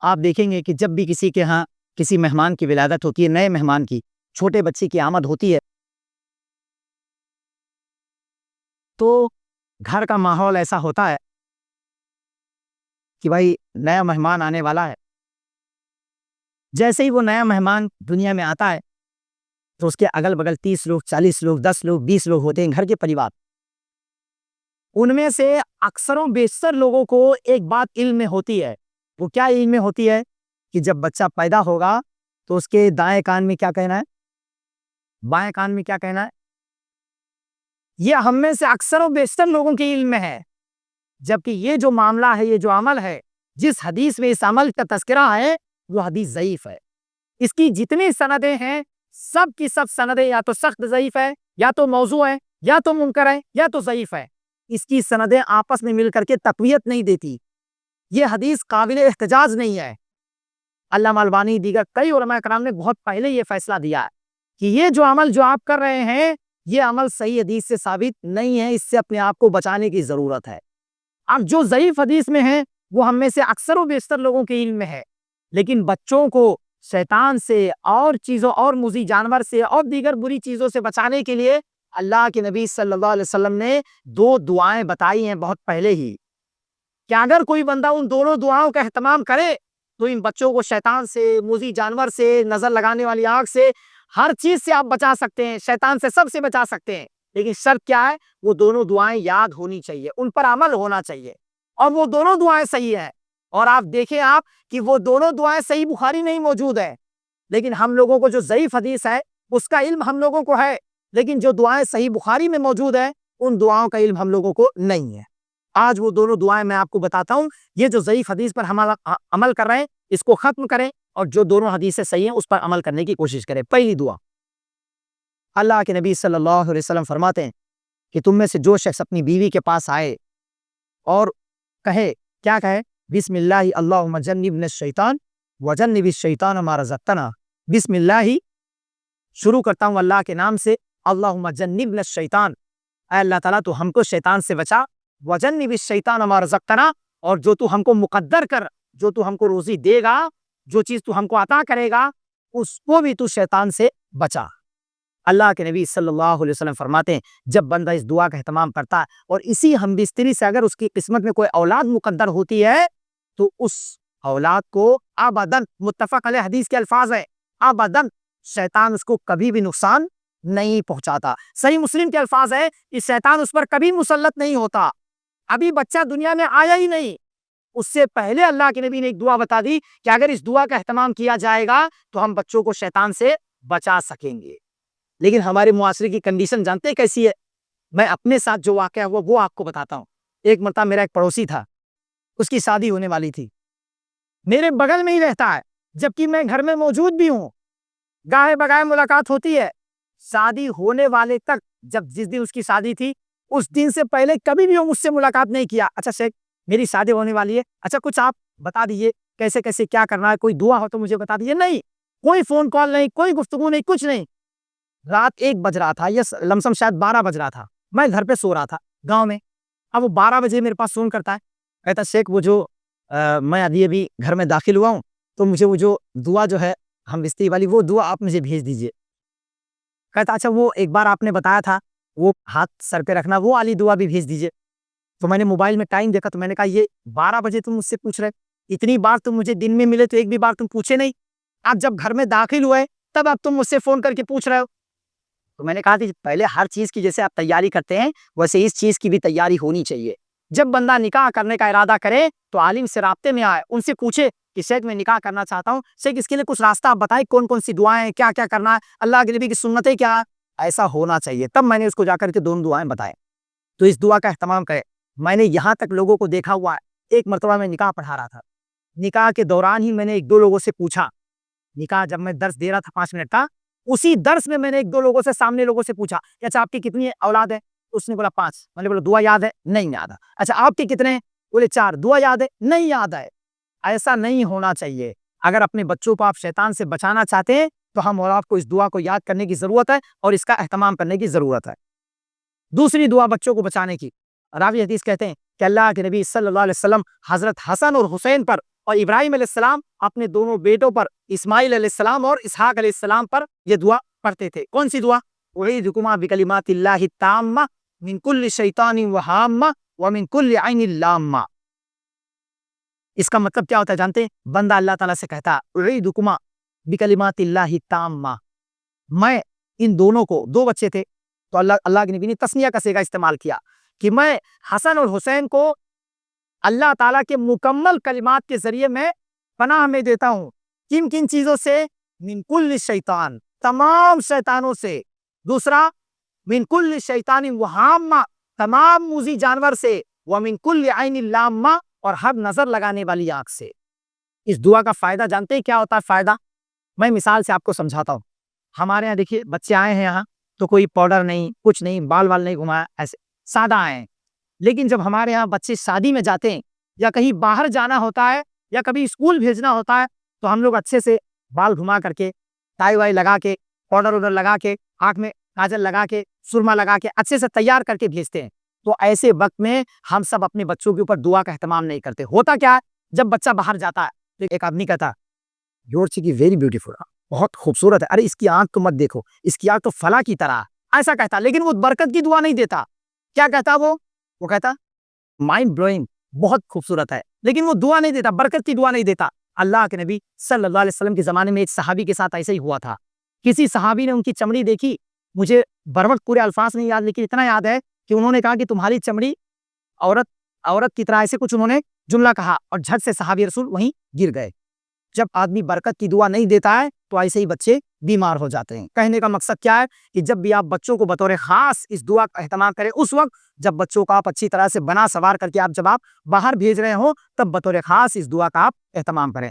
آپ دیکھیں گے کہ جب بھی کسی کے ہاں کسی مہمان کی ولادت ہوتی ہے، نئے مہمان کی، چھوٹے بچے کی آمد ہوتی ہے، تو گھر کا ماحول ایسا ہوتا ہے کہ بھائی نیا مہمان آنے والا ہے۔ جیسے ہی وہ نیا مہمان دنیا میں آتا ہے تو اس کے اگل بگل 30 لوگ، 40 لوگ، 10 لوگ، 20 لوگ ہوتے ہیں، گھر کے پریوار۔ ان میں سے اکثر و بیشتر لوگوں کو ایک بات علم میں ہوتی ہے۔ وہ کیا علم میں ہوتی ہے؟ کہ جب بچہ پیدا ہوگا تو اس کے دائیں کان میں کیا کہنا ہے، بائیں کان میں کیا کہنا ہے۔ یہ ہم میں سے اکثر و بیشتر لوگوں کے علم میں ہے، جبکہ یہ جو معاملہ ہے، یہ جو عمل ہے، جس حدیث میں اس عمل کا تذکرہ ہے وہ حدیث ضعیف ہے۔ اس کی جتنی سندیں ہیں سب کی سب سندیں یا تو سخت ضعیف ہے، یا تو موضوع ہے، یا تو منکر ہے، یا تو ضعیف ہے۔ اس کی سندیں آپس میں مل کر کے تقویت نہیں دیتی۔ یہ حدیث قابل احتجاج نہیں ہے۔ علامہ البانی دیگر کئی علماء کرام نے بہت پہلے یہ فیصلہ دیا ہے کہ یہ جو عمل جو آپ کر رہے ہیں یہ عمل صحیح حدیث سے ثابت نہیں ہے، اس سے اپنے آپ کو بچانے کی ضرورت ہے۔ اب جو ضعیف حدیث میں ہے وہ ہم میں سے اکثر و بیشتر لوگوں کے علم میں ہے، لیکن بچوں کو شیطان سے اور چیزوں اور موذی جانور سے اور دیگر بری چیزوں سے بچانے کے لیے اللہ کے نبی صلی اللہ علیہ وسلم نے 2 دعائیں بتائی ہیں بہت پہلے ہی، کہ اگر کوئی بندہ ان دونوں دعاؤں کا اہتمام کرے تو ان بچوں کو شیطان سے، موذی جانور سے، نظر لگانے والی آنکھ سے، ہر چیز سے آپ بچا سکتے ہیں، شیطان سے سب سے بچا سکتے ہیں۔ لیکن شرط کیا ہے؟ وہ دونوں دعائیں یاد ہونی چاہیے، ان پر عمل ہونا چاہیے، اور وہ دونوں دعائیں صحیح ہیں۔ اور آپ دیکھیں آپ کہ وہ دونوں دعائیں صحیح بخاری نہیں موجود ہے، لیکن ہم لوگوں کو جو ضعیف حدیث ہے اس کا علم ہم لوگوں کو ہے، لیکن جو دعائیں صحیح بخاری میں موجود ہے ان دعاؤں کا علم ہم لوگوں کو نہیں ہے۔ آج وہ دونوں دعائیں میں آپ کو بتاتا ہوں، یہ جو ضعیف حدیث پر ہم عمل کر رہے ہیں اس کو ختم کریں، اور جو دونوں حدیثیں صحیح ہیں اس پر عمل کرنے کی کوشش کریں۔ پہلی دعا، اللہ کے نبی صلی اللہ علیہ وسلم فرماتے ہیں کہ تم میں سے جو شخص اپنی بیوی کے پاس آئے اور کہے، کیا کہے؟ بسم اللہ اللہم جنبنا الشیطان وجنب الشیطان ما رزقتنا۔ بسم اللہ، شروع کرتا ہوں اللہ کے نام سے، اللہم جنبنا الشیطان، اے اللہ تعالیٰ تو ہم کو شیطان سے بچا، وجنب الشیطان ما رزقتنا، اور جو تو ہم کو مقدر کر، جو تو ہم کو روزی دے گا، جو چیز تو ہم کو عطا کرے گا اس کو بھی تو شیطان سے بچا۔ اللہ کے نبی صلی اللہ علیہ وسلم فرماتے ہیں جب بندہ اس دعا کا اہتمام کرتا ہے اور اسی ہم بستری سے اگر اس کی قسمت میں کوئی اولاد مقدر ہوتی ہے تو اس اولاد کو ابداً، متفق علیہ حدیث کے الفاظ ہیں، ابداً شیطان اس کو کبھی بھی نقصان نہیں پہنچاتا۔ صحیح مسلم کے الفاظ ہے کہ شیطان اس پر کبھی مسلط نہیں ہوتا۔ ابھی بچہ دنیا میں آیا ہی نہیں، اس سے پہلے اللہ کے نبی نے ایک دعا بتا دی کہ اگر اس دعا کا اہتمام کیا جائے گا تو ہم بچوں کو شیطان سے بچا سکیں گے۔ لیکن ہمارے معاشرے کی کنڈیشن جانتے ہیں کیسی ہے؟ میں اپنے ساتھ جو واقعہ ہوا وہ آپ کو بتاتا ہوں۔ ایک مرتبہ میرا ایک پڑوسی تھا، اس کی شادی ہونے والی تھی، میرے بغل میں ہی رہتا ہے جبکہ میں گھر میں موجود بھی ہوں، گاہے بگاہے ملاقات ہوتی ہے۔ شادی ہونے والے تک، جس دن اس کی شادی تھی اس دن سے پہلے کبھی بھی وہ مجھ سے ملاقات نہیں کیا۔ اچھا شیخ میری شادی ہونے والی ہے، اچھا کچھ آپ بتا دیجئے کیسے کیسے کیا کرنا ہے، کوئی دعا ہو تو مجھے بتا دیجئے۔ نہیں، کوئی فون کال نہیں، کوئی گفتگو نہیں، کچھ نہیں۔ رات 1 بج رہا تھا، یہ لمسم شاید 12 بج رہا تھا، میں گھر پہ سو رہا تھا گاؤں میں۔ اب وہ 12 بجے میرے پاس فون کرتا ہے، کہتا شیخ وہ جو میں ابھی گھر میں داخل ہوا ہوں تو مجھے وہ جو دعا جو ہے ہم بستری والی وہ دعا آپ مجھے بھیج دیجئے۔ کہتا اچھا وہ ایک بار آپ نے بتایا تھا وہ ہاتھ سر پہ رکھنا، وہ والی دعا بھی بھیج دیجئے۔ تو میں نے موبائل میں ٹائم دیکھا تو میں نے کہا یہ 12 بجے تم مجھ سے پوچھ رہے، اتنی بار تم مجھے دن میں ملے تو ایک بھی بار تم پوچھے نہیں، آپ جب گھر میں داخل ہوئے تب اب تم مجھ سے فون کر کے پوچھ رہے ہو۔ تو میں نے کہا کہ پہلے ہر چیز کی جیسے آپ تیاری کرتے ہیں ویسے اس چیز کی بھی تیاری ہونی چاہیے۔ جب بندہ نکاح کرنے کا ارادہ کرے تو عالم سے رابطے میں آئے، ان سے پوچھے کہ شیخ میں نکاح کرنا چاہتا ہوں، شیخ اس کے لیے کچھ راستہ آپ بتائیں، کون کون سی دعائیں ہیں، کیا کیا کرنا ہے، اللہ کے نبی کی سنتیں کیا ہے، ایسا ہونا چاہیے۔ تب میں نے اس کو جا کر کے دونوں دعائیں بتائیں، تو اس دعا کا اہتمام کرے۔ میں نے یہاں تک لوگوں کو دیکھا ہوا ہے، ایک مرتبہ میں نکاح پڑھا رہا تھا، نکاح کے دوران ہی میں نے 1-2 لوگوں سے پوچھا، نکاح جب میں درس دے رہا تھا 5 منٹ کا، اسی درس میں میں نے 1-2 لوگوں سے، سامنے لوگوں سے پوچھا کہ اچھا آپ کی کتنی اولاد ہے؟ اس نے بولا 5۔ میں نے بولا دعا یاد ہے؟ نہیں یاد ہے۔ اچھا آپ کے کتنے؟ بولے 4۔ دعا یاد ہے؟ نہیں یاد ہے۔ ایسا نہیں ہونا چاہیے۔ اگر اپنے بچوں کو آپ شیطان سے بچانا چاہتے ہیں تو ہم اور آپ کو اس دعا کو یاد کرنے کی ضرورت ہے اور اس کا اہتمام کرنے کی ضرورت ہے۔ دوسری دعا بچوں کو بچانے کی، راوی حدیث کہتے ہیں کہ اللہ کے نبی صلی اللہ علیہ وسلم حضرت حسن اور حسین پر اور ابراہیم علیہ السلام اپنے دونوں بیٹوں پر اسماعیل علیہ السلام اور اسحاق علیہ السلام پر یہ دعا پڑھتے تھے. کون سی دعا؟ اعیذکما بکلمات اللہ التامہ من کل شیطان وہامہ ومن کل عین لامہ. اس کا مطلب کیا ہوتا ہے جانتے ہیں؟ بندہ اللہ تعالیٰ سے کہتا اعیذکما بکلمات اللہ التامہ، میں ان دونوں کو، دو بچے تھے تو اللہ کے نبی نے تسنیہ کا صیغہ استعمال کیا کہ میں حسن اور حسین کو اللہ تعالیٰ کے مکمل کلمات کے ذریعے میں پناہ میں دیتا ہوں. کن کن چیزوں سے؟ من کل شیطان، تمام شیطانوں سے. دوسرا من کل شیطان وہامہ، تمام موذی جانور سے. ومن کل عین لامہ، اور ہر نظر لگانے والی آنکھ سے. اس دعا کا فائدہ جانتے ہیں کیا ہوتا ہے؟ فائدہ میں مثال سے آپ کو سمجھاتا ہوں. ہمارے یہاں دیکھیے بچے آئے ہیں یہاں تو کوئی پاؤڈر نہیں، کچھ نہیں، بال نہیں گھمایا، ایسے سادہ آئے ہیں. لیکن جب ہمارے یہاں بچے شادی میں جاتے ہیں یا کہیں باہر جانا ہوتا ہے یا کبھی اسکول بھیجنا ہوتا ہے تو ہم لوگ اچھے سے بال گھما کر کے، ٹائی وائی لگا کے، پاؤڈر لگا کے، آنکھ میں کاجل لگا کے، سرما لگا کے اچھے سے تیار کر کے بھیجتے ہیں. تو ایسے وقت میں ہم سب اپنے بچوں کے اوپر دعا کا اہتمام نہیں کرتے. ہوتا کیا ہے، جب بچہ باہر جاتا ہے تو ایک آدمی کہتا یور چکی ویری بیوٹیفل، بہت خوبصورت ہے، ارے اس کی آنکھ تو مت دیکھو، اس کی آنکھ تو فلاں کی طرح، ایسا کہتا. لیکن وہ برکت کی دعا نہیں دیتا. کیا کہتا وہ کہتا مائنڈ بلوئنگ، بہت خوبصورت ہے، لیکن وہ دعا نہیں دیتا، برکت کی دعا نہیں دیتا. اللہ کے نبی صلی اللہ علیہ وسلم کے زمانے میں ایک صحابی کے ساتھ ایسا ہی ہوا تھا. کسی صحابی نے ان کی چمڑی دیکھی، مجھے بروقت پورے الفاظ نہیں یاد، لیکن اتنا یاد ہے کہ انہوں نے کہا کہ تمہاری چمڑی عورت کی طرح، ایسے کچھ انہوں نے جملہ کہا، اور جھٹ سے صحابی رسول وہیں گر گئے. جب آدمی برکت کی دعا نہیں دیتا ہے تو ایسے ہی بچے بیمار ہو جاتے ہیں. کہنے کا مقصد کیا ہے کہ جب بھی آپ بچوں کو بطور خاص اس دعا کا اہتمام کریں، اس وقت جب بچوں کو آپ اچھی طرح سے بنا سوار کر کے جب آپ باہر بھیج رہے ہوں، تب بطور خاص اس دعا کا آپ اہتمام کریں.